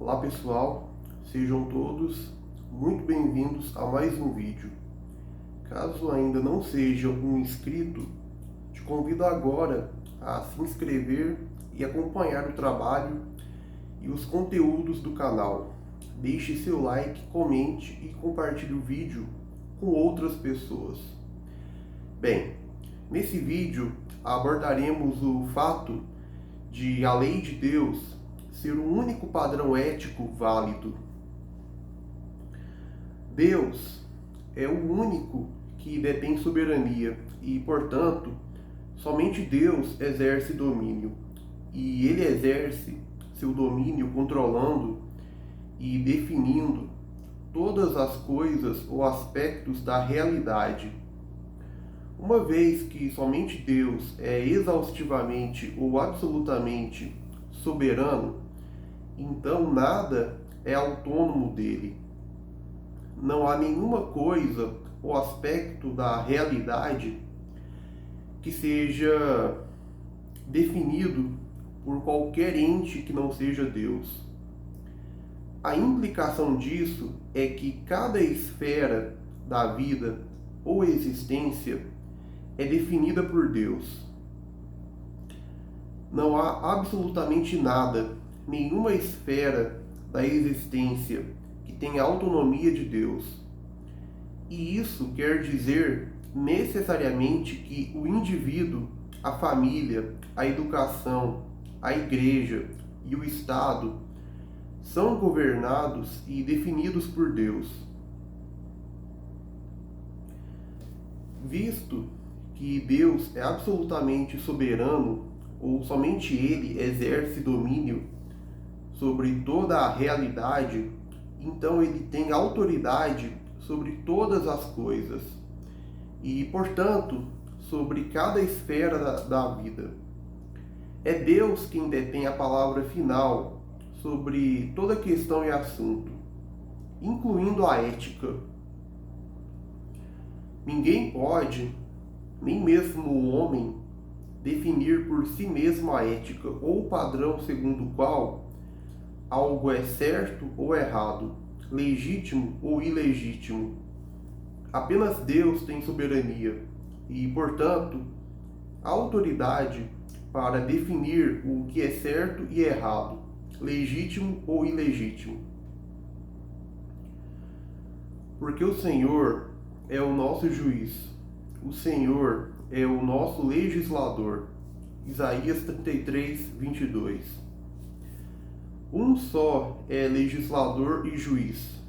Olá pessoal, sejam todos muito bem-vindos a mais um vídeo. Caso ainda não seja um inscrito, te convido agora a se inscrever e acompanhar o trabalho e os conteúdos do canal. Deixe seu like, comente e compartilhe o vídeo com outras pessoas. Bem, nesse vídeo abordaremos o fato de a lei de Deus ser o único padrão ético válido. Deus é o único que detém soberania e, portanto, somente Deus exerce domínio. E ele exerce seu domínio controlando e definindo todas as coisas ou aspectos da realidade. Uma vez que somente Deus é exaustivamente ou absolutamente soberano, então nada é autônomo dele. Não há nenhuma coisa ou aspecto da realidade que seja definido por qualquer ente que não seja Deus. A implicação disso é que cada esfera da vida ou existência é definida por Deus. Não há absolutamente nada, nenhuma esfera da existência que tenha autonomia de Deus. E isso quer dizer necessariamente que o indivíduo, a família, a educação, a igreja e o Estado são governados e definidos por Deus. Visto que Deus é absolutamente soberano, ou somente Ele exerce domínio sobre toda a realidade, então Ele tem autoridade sobre todas as coisas e, portanto, sobre cada esfera da vida. É Deus quem detém a palavra final sobre toda questão e assunto, incluindo a ética. Ninguém pode, nem mesmo o homem, definir por si mesmo a ética ou o padrão segundo o qual algo é certo ou errado, legítimo ou ilegítimo. Apenas Deus tem soberania e, portanto, autoridade para definir o que é certo e errado, legítimo ou ilegítimo. Porque o Senhor é o nosso juiz, o Senhor é o nosso legislador. Isaías 33, 22. Um só é legislador e juiz,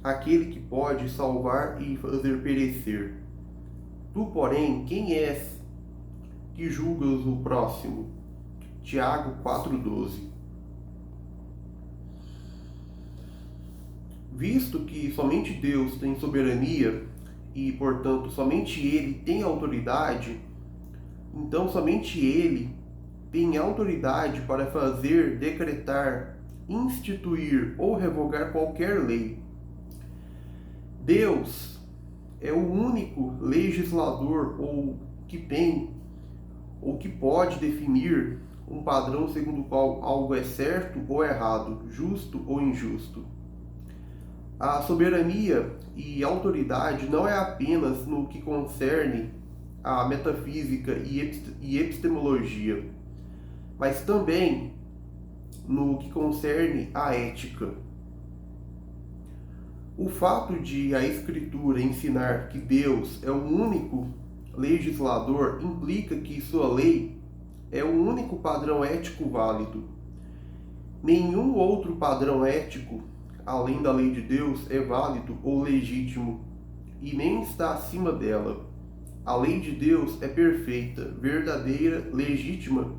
aquele que pode salvar e fazer perecer. Tu, porém, quem és que julgas o próximo? Tiago 4,12. Visto que somente Deus tem soberania e, portanto, somente Ele tem autoridade, então somente Ele tem autoridade para fazer, decretar, instituir ou revogar qualquer lei. Deus é o único legislador ou que tem ou que pode definir um padrão segundo o qual algo é certo ou errado, justo ou injusto. A soberania e autoridade não é apenas no que concerne a metafísica e epistemologia, mas também no que concerne a ética. O fato de a Escritura ensinar que Deus é o único legislador implica que sua lei é o único padrão ético válido. Nenhum outro padrão ético, além da lei de Deus, é válido ou legítimo, e nem está acima dela. A lei de Deus é perfeita, verdadeira, legítima,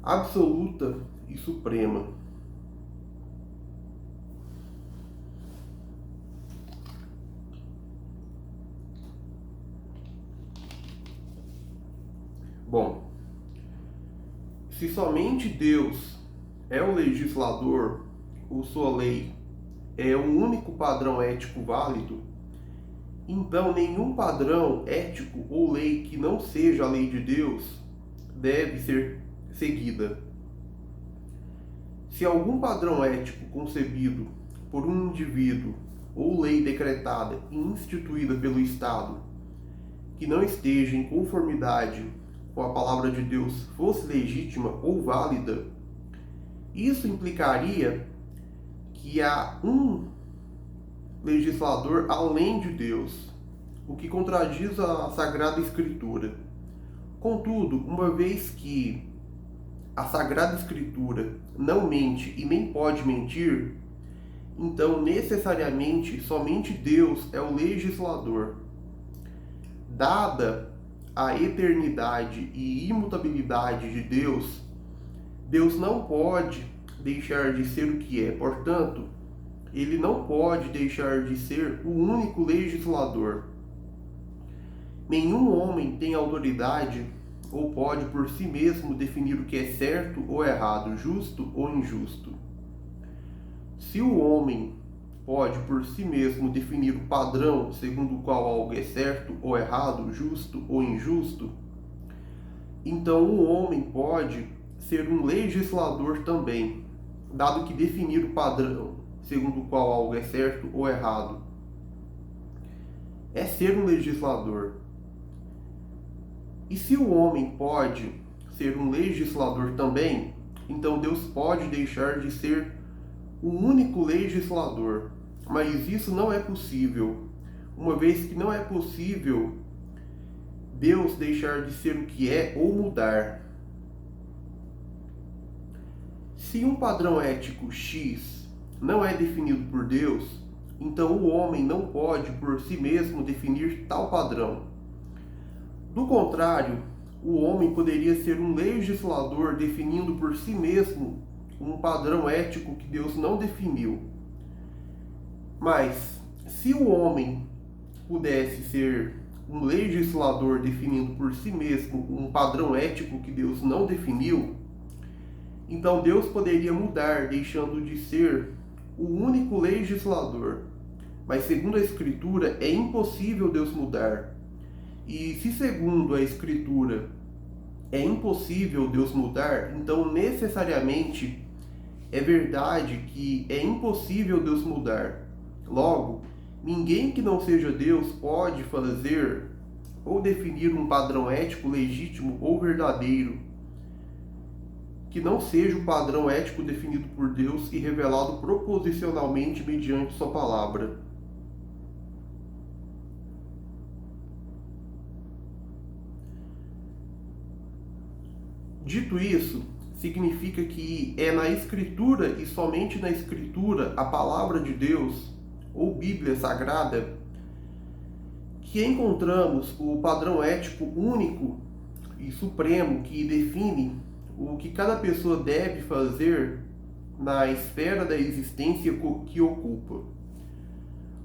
absoluta e suprema. Bom, se somente Deus é o legislador, ou sua lei é o único padrão ético válido, então nenhum padrão ético ou lei que não seja a lei de Deus deve ser seguida. Se algum padrão ético concebido por um indivíduo ou lei decretada e instituída pelo Estado que não esteja em conformidade com a palavra de Deus fosse legítima ou válida, isso implicaria que há um legislador além de Deus, o que contradiz a Sagrada Escritura. Contudo, uma vez que a Sagrada Escritura não mente e nem pode mentir, então necessariamente somente Deus é o legislador. Dada a eternidade e imutabilidade de Deus, Deus não pode deixar de ser o que é. Portanto, ele não pode deixar de ser o único legislador. Nenhum homem tem autoridade ou pode por si mesmo definir o que é certo ou errado, justo ou injusto. Se o homem pode por si mesmo definir o padrão segundo o qual algo é certo ou errado, justo ou injusto, então o homem pode ser um legislador também, dado que definir o padrão segundo o qual algo é certo ou errado é ser um legislador. E se o homem pode ser um legislador também, então Deus pode deixar de ser o único legislador. Mas isso não é possível, uma vez que não é possível Deus deixar de ser o que é ou mudar. Se um padrão ético X não é definido por Deus, então o homem não pode por si mesmo definir tal padrão. Do contrário, o homem poderia ser um legislador definindo por si mesmo um padrão ético que Deus não definiu. Mas, se o homem pudesse ser um legislador definindo por si mesmo um padrão ético que Deus não definiu, então Deus poderia mudar, deixando de ser o único legislador. Mas, segundo a Escritura, é impossível Deus mudar. E se, segundo a Escritura, é impossível Deus mudar, então necessariamente é verdade que é impossível Deus mudar. Logo, ninguém que não seja Deus pode fazer ou definir um padrão ético legítimo ou verdadeiro que não seja o padrão ético definido por Deus e revelado proposicionalmente mediante sua palavra. Dito isso, significa que é na Escritura e somente na Escritura, a palavra de Deus, ou Bíblia Sagrada, que encontramos o padrão ético único e supremo que define o que cada pessoa deve fazer na esfera da existência que ocupa.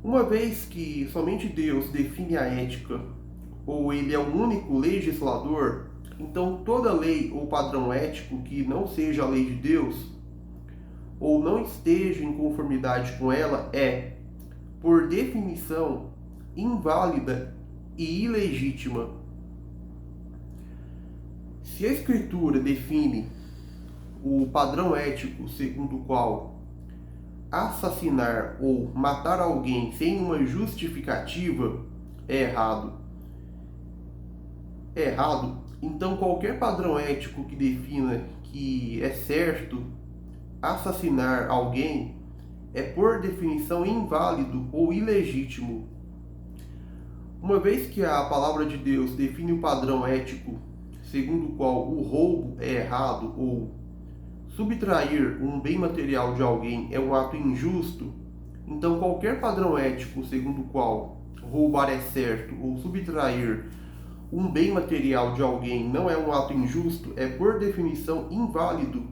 Uma vez que somente Deus define a ética, ou ele é o único legislador, então toda lei ou padrão ético que não seja a lei de Deus, ou não esteja em conformidade com ela, é, por definição, inválida e ilegítima. Se a Escritura define o padrão ético segundo o qual assassinar ou matar alguém sem uma justificativa é errado, então qualquer padrão ético que defina que é certo assassinar alguém é por definição inválido ou ilegítimo. Uma vez que a palavra de Deus define o padrão ético segundo o qual o roubo é errado ou subtrair um bem material de alguém é um ato injusto, então qualquer padrão ético segundo o qual roubar é certo ou subtrair um bem material de alguém não é um ato injusto, é por definição inválido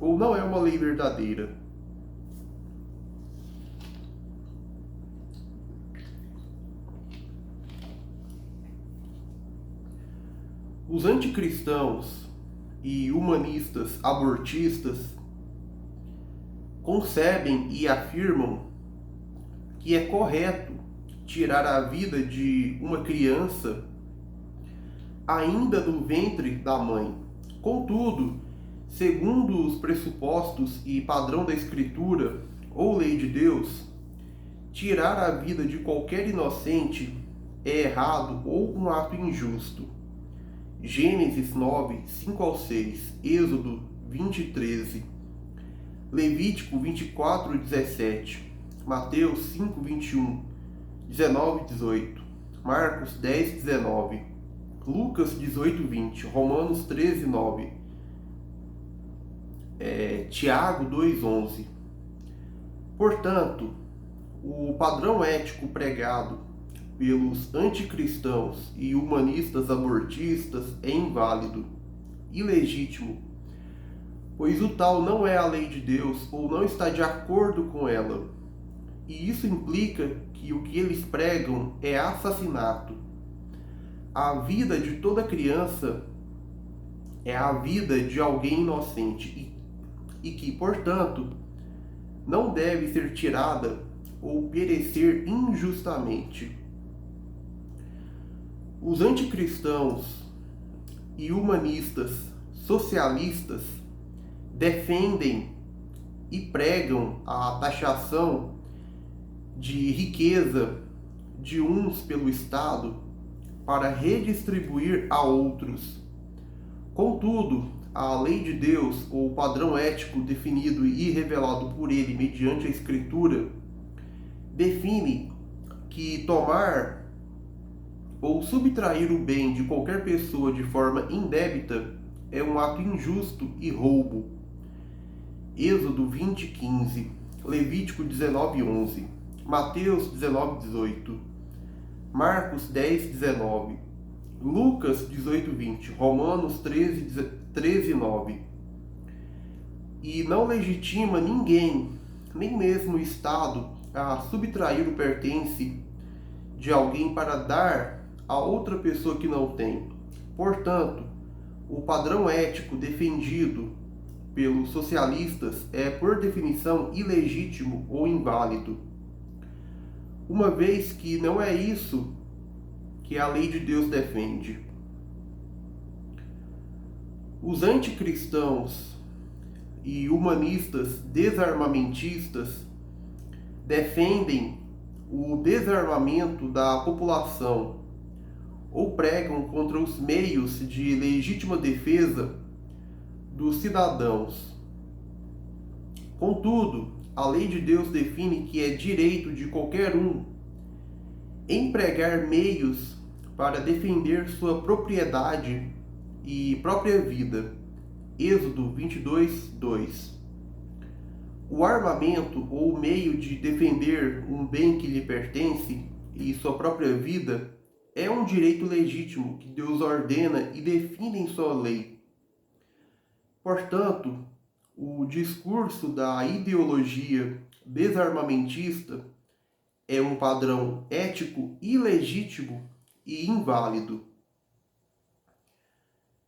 ou não é uma lei verdadeira. Os anticristãos e humanistas abortistas concebem e afirmam que é correto tirar a vida de uma criança ainda no ventre da mãe. Contudo, Segundo os pressupostos e padrão da Escritura ou lei de Deus, tirar a vida de qualquer inocente é errado ou um ato injusto. Gênesis 9, 5 ao 6, Êxodo 20, 13, Levítico 24, 17, Mateus 5, 21, 19, 18, Marcos 10, 19, Lucas 18, 20, Romanos 13, 9, Tiago 2, 11. Portanto, o padrão ético pregado pelos anticristãos e humanistas abortistas é inválido, ilegítimo, pois o tal não é a lei de Deus ou não está de acordo com ela. E isso implica que o que eles pregam é assassinato. A vida de toda criança é a vida de alguém inocente e que, portanto, não deve ser tirada ou perecer injustamente. Os anticristãos e humanistas socialistas defendem e pregam a taxação de riqueza de uns pelo Estado para redistribuir a outros. Contudo, a lei de Deus, ou o padrão ético definido e revelado por ele mediante a Escritura, define que tomar ou subtrair o bem de qualquer pessoa de forma indébita é um ato injusto e roubo. Êxodo 20, 15, Levítico 19, 11, Mateus 19, 18, Marcos 10, 19, Lucas 18, 20, Romanos 13, 9. E não legitima ninguém, nem mesmo o Estado, a subtrair o pertence de alguém para dar a outra pessoa que não tem. Portanto, o padrão ético defendido pelos socialistas é, por definição, ilegítimo ou inválido, uma vez que não é isso que a lei de Deus defende. Os anticristãos e humanistas desarmamentistas defendem o desarmamento da população ou pregam contra os meios de legítima defesa dos cidadãos. Contudo, a lei de Deus define que é direito de qualquer um empregar meios para defender sua propriedade e própria vida. Êxodo 22, 2. O armamento ou meio de defender um bem que lhe pertence e sua própria vida é um direito legítimo que Deus ordena e define em sua lei. Portanto, o discurso da ideologia desarmamentista é um padrão ético ilegítimo e inválido.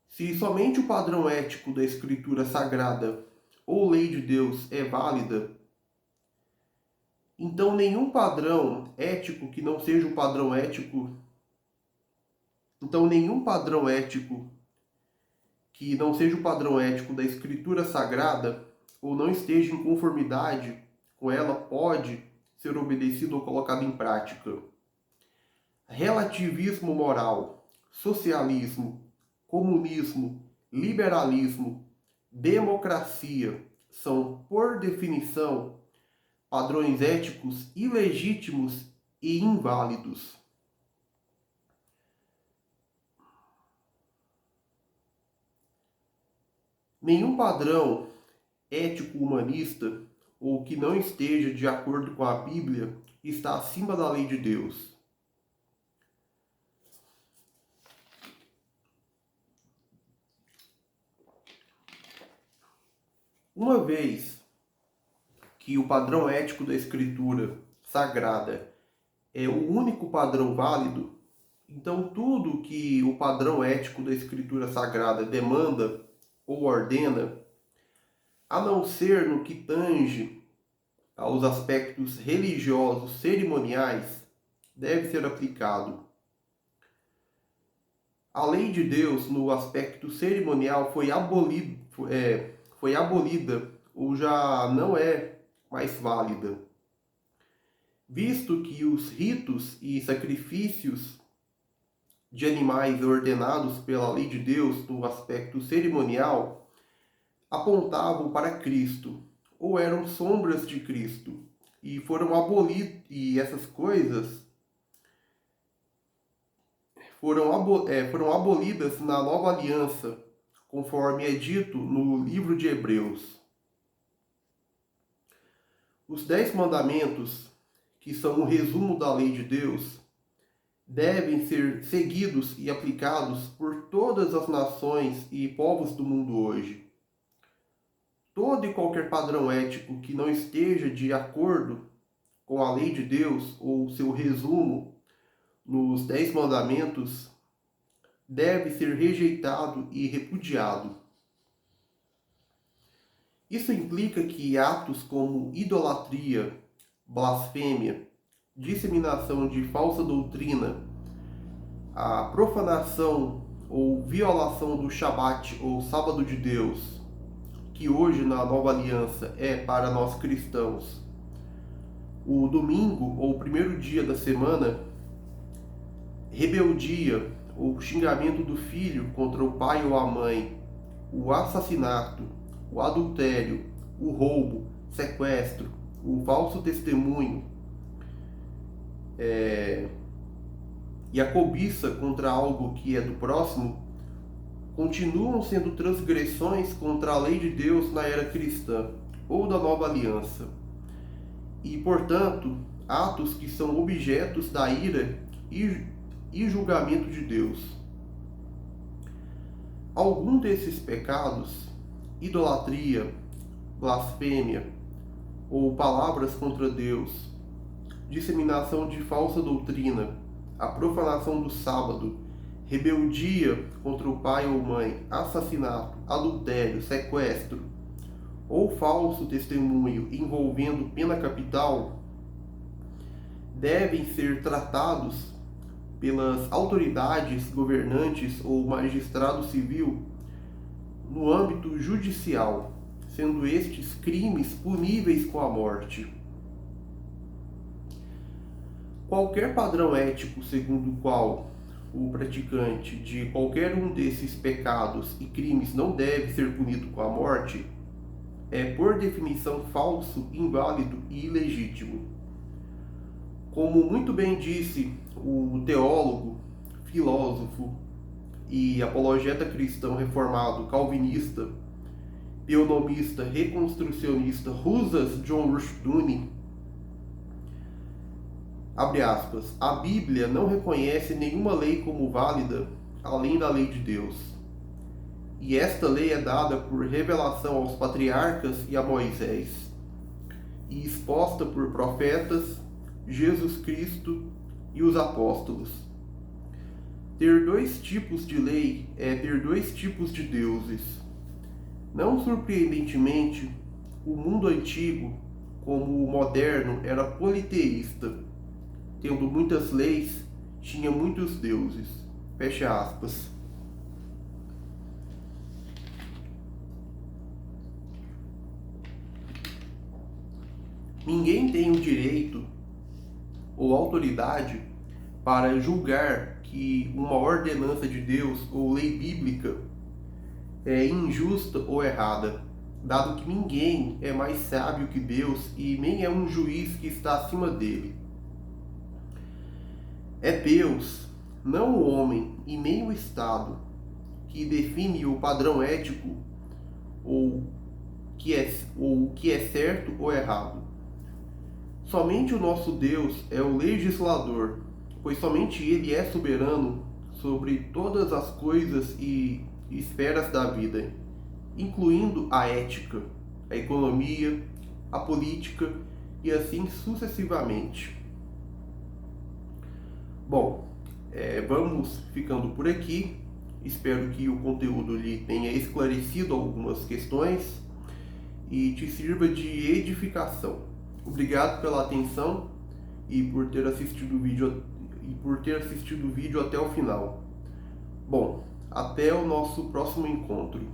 Se somente o padrão ético da Escritura Sagrada ou lei de Deus é válida, então nenhum padrão ético que não seja o padrão ético, que não seja o padrão ético da Escritura Sagrada ou não esteja em conformidade com ela pode ser obedecido ou colocado em prática. Relativismo moral, socialismo, comunismo, liberalismo, democracia são, por definição, padrões éticos ilegítimos e inválidos. Nenhum padrão ético humanista ou que não esteja de acordo com a Bíblia está acima da lei de Deus. Uma vez que o padrão ético da Escritura Sagrada é o único padrão válido, então tudo que o padrão ético da Escritura Sagrada demanda ou ordena, a não ser no que tange aos aspectos religiosos cerimoniais, deve ser aplicado. A lei de Deus no aspecto cerimonial foi foi abolida ou já não é mais válida, visto que os ritos e sacrifícios de animais ordenados pela lei de Deus no aspecto cerimonial apontavam para Cristo ou eram sombras de Cristo e foram abolidos, e essas coisas foram abolidas na nova aliança, conforme é dito no livro de Hebreus. Os 10 mandamentos, que são o resumo da lei de Deus, devem ser seguidos e aplicados por todas as nações e povos do mundo hoje. Todo e qualquer padrão ético que não esteja de acordo com a lei de Deus ou seu resumo nos 10 mandamentos deve ser rejeitado e repudiado. Isso implica que atos como idolatria, blasfêmia, disseminação de falsa doutrina, a profanação ou violação do Shabat ou sábado de Deus, que hoje na nova aliança é para nós cristãos, o domingo ou o primeiro dia da semana, rebeldia ou xingamento do filho contra o pai ou a mãe, o assassinato, o adultério, o roubo, sequestro, o falso testemunho, e a cobiça contra algo que é do próximo, continuam sendo transgressões contra a lei de Deus na era cristã ou da nova aliança. E, portanto, atos que são objetos da ira e julgamento de Deus. Algum desses pecados, idolatria, blasfêmia ou palavras contra Deus, disseminação de falsa doutrina, a profanação do sábado, rebeldia contra o pai ou mãe, assassinato, adultério, sequestro ou falso testemunho envolvendo pena capital, devem ser tratados pelas autoridades governantes ou magistrado civil no âmbito judicial, sendo estes crimes puníveis com a morte. Qualquer padrão ético segundo o qual o praticante de qualquer um desses pecados e crimes não deve ser punido com a morte é, por definição, falso, inválido e ilegítimo. Como muito bem disse o teólogo, filósofo e apologeta cristão reformado calvinista, teonomista, reconstrucionista Rusas John Rushdoony, abre aspas, a Bíblia não reconhece nenhuma lei como válida além da lei de Deus. E esta lei é dada por revelação aos patriarcas e a Moisés, e exposta por profetas, Jesus Cristo e os apóstolos. Ter 2 tipos de lei é ter 2 tipos de deuses. Não surpreendentemente, o mundo antigo, como o moderno, era politeísta. Tendo muitas leis, tinha muitos deuses. Fecha aspas. Ninguém tem o direito ou autoridade para julgar que uma ordenança de Deus ou lei bíblica é injusta ou errada, dado que ninguém é mais sábio que Deus e nem é um juiz que está acima dele. É Deus, não o homem e nem o Estado, que define o padrão ético ou o que é certo ou errado. Somente o nosso Deus é o legislador, pois somente Ele é soberano sobre todas as coisas e esferas da vida, incluindo a ética, a economia, a política e assim sucessivamente. Bom, vamos ficando por aqui. Espero que o conteúdo lhe tenha esclarecido algumas questões e te sirva de edificação. Obrigado pela atenção e por ter assistido o vídeo até o final. Bom, até o nosso próximo encontro.